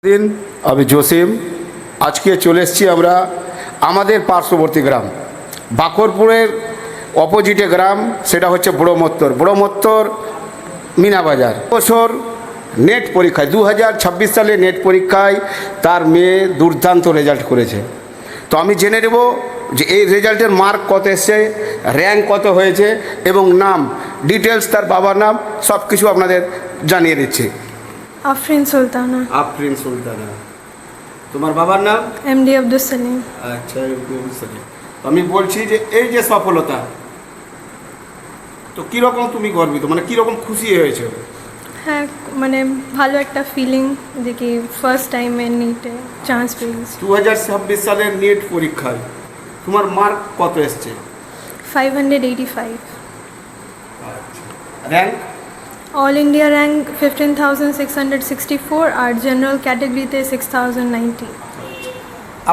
দিন আমি জসিম আজকে চলে এসেছি আমরা আমাদের পার্শ্ববর্তী গ্রাম বাকরপুরের অপোজিটে গ্রাম, সেটা হচ্ছে ব্রহ্মোত্তর মিনাবাজার। বছর নেট পরীক্ষায় 2026 সালে নেট পরীক্ষায় তার মেয়ে দুর্দান্ত রেজাল্ট করেছে। তো আমি জেনে নেব যে এই রেজাল্টের মার্ক কত এসছে, র্যাঙ্ক কত হয়েছে এবং নাম ডিটেলস, তার বাবার নাম সব কিছু আপনাদের জানিয়ে দিচ্ছি। আফরিন সুলতানা। আফরিন সুলতানা। তোমার বাবার নাম? এমডি আব্দুল সালিম। আচ্ছা, আমি বলছি যে এই যে সফলতা, তো কীরকম তুমি গর্বিত, মানে কীরকম খুশি হয়েছে? হ্যাঁ, মানে ভালো একটা ফিলিং যে কি ফার্স্ট টাইমে নিটে চান্স পেয়েছি। 2026 সালের নেট পরীক্ষায় তোমার মার্ক কত এসছে? 585। আচ্ছা, র্যাঙ্ক? অল ইন্ডিয়া র্যাঙ্ক 15,664 আর জেনারেল ক্যাটাগরিতে 6,090।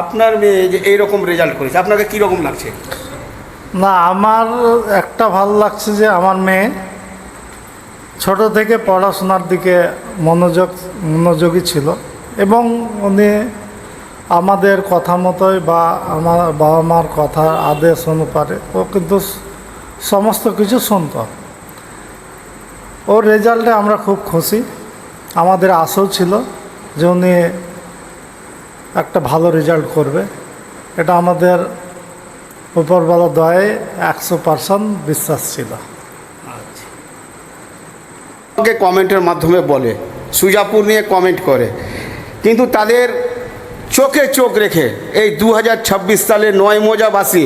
আপনার মেয়ে যে এইরকম রেজাল্ট করেছে, আপনাকে কীরকম লাগছে? না, আমার একটা ভালো লাগছে যে আমার মেয়ে ছোট থেকে পড়াশোনার দিকে মনোযোগী ছিল এবং উনি আমাদের কথা মতোই বা আমার বাবা মার কথার আদেশ অনুপাতে ও কিন্তু সমস্ত কিছু শুনত। ওর রেজাল্টে আমরা খুব খুশি। আমাদের আশাও ছিল যে উনি একটা ভালো রেজাল্ট করবে। এটা আমাদের উপরওয়ালা দয়ে 100% বিশ্বাস ছিল। আমাকে কমেন্টের মাধ্যমে বলে, সুজাপুর নিয়ে কমেন্ট করে, কিন্তু তাদের চোখে চোখ রেখে এই 2026 সালে নয়মোজাবাসী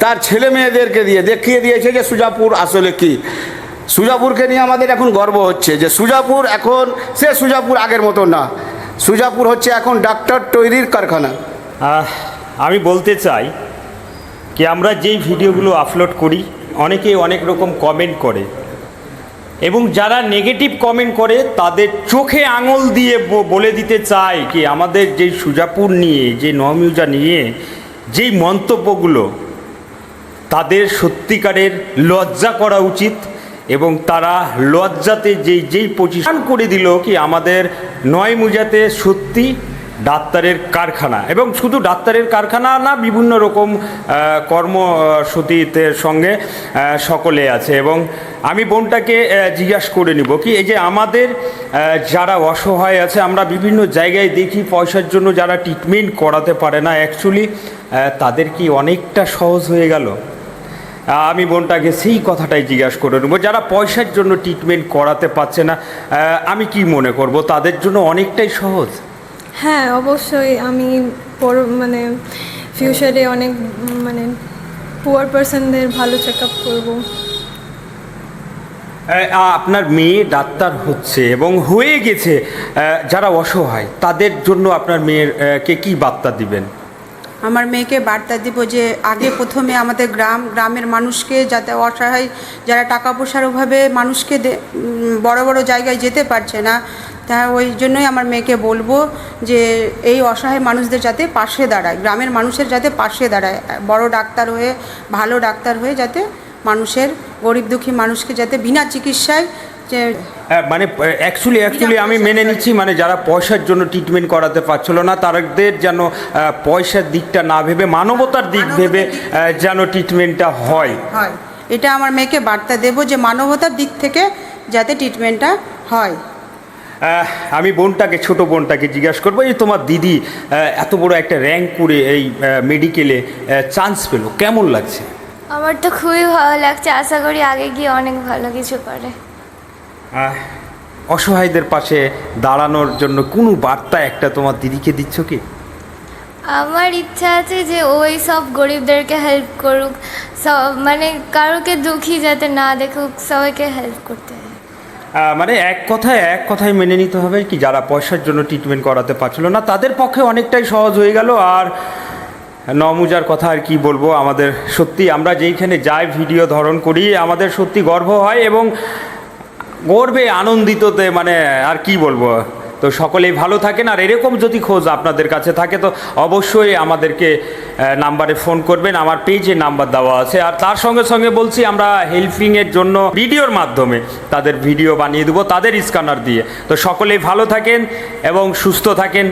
তার ছেলে মেয়েদেরকে দিয়ে দেখিয়ে দিয়েছে যে সুজাপুর আসলে কি। সুজাপুরকে নিয়ে আমাদের এখন গর্ব হচ্ছে যে সুজাপুর এখন সে সুজাপুর আগের মতো না, সুজাপুর হচ্ছে এখন ডাক্তার তৈরির কারখানা। আমি বলতে চাই কি আমরা যেই ভিডিওগুলো আপলোড করি অনেকেই অনেক রকম কমেন্ট করে এবং যারা নেগেটিভ কমেন্ট করে তাদের চোখে আঙুল দিয়ে বলে দিতে চাই কি আমাদের যেই সুজাপুর নিয়ে, যে নয়মোজা নিয়ে যেই মন্তব্যগুলো, তাদের সত্যিকারের লজ্জা করা উচিত এবং তারা লজ্জাতে যেই পজিশন করে দিল কি আমাদের নয়মোজাতে সত্যি ডাক্তারের কারখানা, এবং শুধু ডাক্তারের কারখানা না, বিভিন্ন রকম কর্মসূচিতে সঙ্গে সকলে আছে। এবং আমি বোনটাকে জিজ্ঞাসা করে নিব কি এই যে আমাদের যারা অসহায় আছে, আমরা বিভিন্ন জায়গায় দেখি পয়সার জন্য যারা ট্রিটমেন্ট করাতে পারে না, অ্যাকচুয়ালি তাদের কি অনেকটা সহজ হয়ে গেল? আমি বোনটাকে সেই কথাটাই জিজ্ঞাসা করে নেব, যারা পয়সার জন্য ট্রিটমেন্ট করাতে পারছে না, আমি কি মনে করব তাদের জন্য অনেকটাই সহজ? হ্যাঁ, অবশ্যই। আমি মানে ফিউচারে অনেক মানে পুয়ার পার্সনদের ভালো চেক আপ করবো। আপনার মেয়ে ডাক্তার হচ্ছে এবং হয়ে গেছে, যারা অসহায় তাদের জন্য আপনার মেয়েরকে কি বার্তা দিবেন? আমার মেয়েকে বার্তা দিব যে আগে প্রথমে আমাদের গ্রামের মানুষকে, যাতে অসহায় যারা টাকা পয়সার অভাবে মানুষকে বড় বড় জায়গায় যেতে পারছে না, তা ওই জন্যই আমার মেয়েকে বলবো যে এই অসহায় মানুষদের যাতে পাশে দাঁড়ায়, গ্রামের মানুষের যাতে পাশে দাঁড়ায়, বড় ডাক্তার হয়ে, ভালো ডাক্তার হয়ে যাতে মানুষের, গরিব দুঃখী মানুষকে যাতে বিনা চিকিৎসায় যে মানে অ্যাকচুয়ালি আমি মেনে নিচ্ছি, মানে যারা পয়সার জন্য ট্রিটমেন্ট করাতে পারছিল না তাদের যেন পয়সার দিকটা না ভেবে মানবতার দিক ভেবে যেন ট্রিটমেন্টটা হয়। এটা আমার মেয়েকে বার্তা দেব যে মানবতার দিক থেকে যাতে ট্রিটমেন্টটা হয়। আমি ছোট বোনটাকে জিজ্ঞাসা করবো, এই তোমার দিদি এত বড় একটা র্যাঙ্ক করে এই মেডিকেলে চান্স পেলো, কেমন লাগছে? আমার তো খুবই ভালো লাগছে, আশা করি আগে গিয়ে অনেক ভালো কিছু করে। অসহায়দের পাশে দাঁড়ানোর জন্য কোনো বার্তা একটা তোমার দিদিকে দিচ্ছ কি? আমার ইচ্ছা আছে যে ওই সব গরিবদেরকে হেল্প করুক, সব মানে কারোকে দুঃখী যাতে না দেখুক, সবাইকে হেল্প করতে হয়। মানে এক কথায় মেনে নিতে হবে কি যারা পয়সার জন্য ট্রিটমেন্ট করাতে পারছিল না তাদের পক্ষে অনেকটাই সহজ হয়ে গেল। আর নয়মোজার কথা আর কি বলবো, আমাদের সত্যি আমরা যেইখানে যাই ভিডিও ধারণ করি আমাদের সত্যি গর্ব হয় এবং গর্বে আনন্দিততে মানে আর কি বলবো। তো তো সকলেই ভালো থাকেন, আর এরকম যদি খোঁজ আপনাদের কাছে থাকে তো অবশ্যই আমাদেরকে নাম্বারে ফোন করবেন, আমার পেজে নাম্বার দেওয়া আছে। আর তার সঙ্গে সঙ্গে বলছি, আমরা হেল্পিংয়ের জন্য ভিডিওর মাধ্যমে তাদের ভিডিও বানিয়ে দেবো, তাদের স্ক্যানার দিয়ে। তো সকলেই ভালো থাকেন এবং সুস্থ থাকেন।